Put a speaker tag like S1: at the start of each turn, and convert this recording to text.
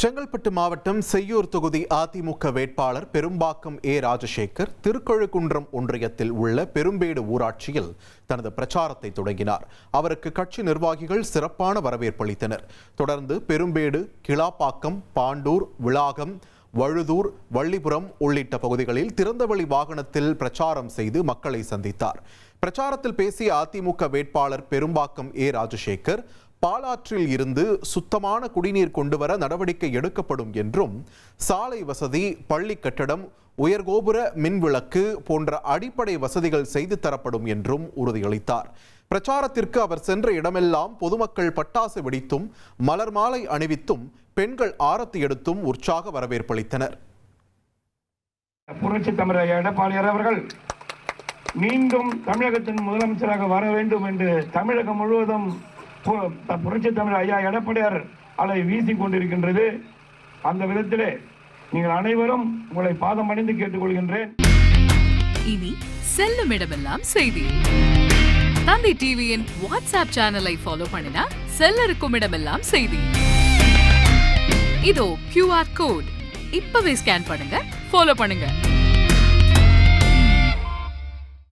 S1: செங்கல்பட்டு மாவட்டம் செய்யூர் தொகுதி அதிமுக வேட்பாளர் பெரும்பாக்கம் ராஜசேகர் திருக்கழுக்குன்றம் ஒன்றியத்தில் உள்ள பெரும்பேடு ஊராட்சியில் தனது பிரச்சாரத்தை தொடங்கினார். அவருக்கு கட்சி நிர்வாகிகள் சிறப்பான வரவேற்பளித்தனர். தொடர்ந்து பெரும்பேடு, கிளாப்பாக்கம், பாண்டூர், விளாகம், வழுதூர், வள்ளிபுரம் உள்ளிட்ட பகுதிகளில் திறந்தவெளி வாகனத்தில் பிரச்சாரம் செய்து மக்களை சந்தித்தார். பிரச்சாரத்தில் பேசிய அதிமுக வேட்பாளர் பெரும்பாக்கம் ராஜசேகர், பாலாற்றில் இருந்து சுத்தமான குடிநீர் கொண்டுவர நடவடிக்கை எடுக்கப்படும் என்றும், சாலை வசதி, பள்ளி கட்டடம், உயர்கோபுர மின்விளக்கு போன்ற அடிப்படை வசதிகள் செய்து தரப்படும் என்றும் உறுதியளித்தார். பிரச்சாரத்திற்கு அவர் சென்ற இடமெல்லாம் பொதுமக்கள் பட்டாசு வெடித்தும், மலர் மாலை அணிவித்தும், பெண்கள் ஆரத்தி எடுத்தும் உற்சாக வரவேற்பளித்தனர்.
S2: புரட்சி தமிழர் எடப்பாடியார் அவர்கள் மீண்டும் தமிழகத்தின் முதலமைச்சராக வர வேண்டும் என்று தமிழகம் முழுவதும் புரட்சி தமிழர் ஐயா எடப்பாடியார் அலை வீசிக் கொண்டிருக்கின்றது. அந்த விதத்திலே நீங்கள் அனைவரும் உங்களை பாதம் அணிந்து கேட்டுக்கொள்கின்றேன்.
S3: இனி செல்லும் இடமெல்லாம் செய்தி. தந்தி டிவியின் வாட்ஸ்அப் சேனலை ஃபாலோ பண்ணினா செல்ல இருக்கும் இடமெல்லாம் செய்தி. இதோ QR கோட் இப்பவே ஸ்கேன் பண்ணுங்க, ஃபாலோ பண்ணுங்க.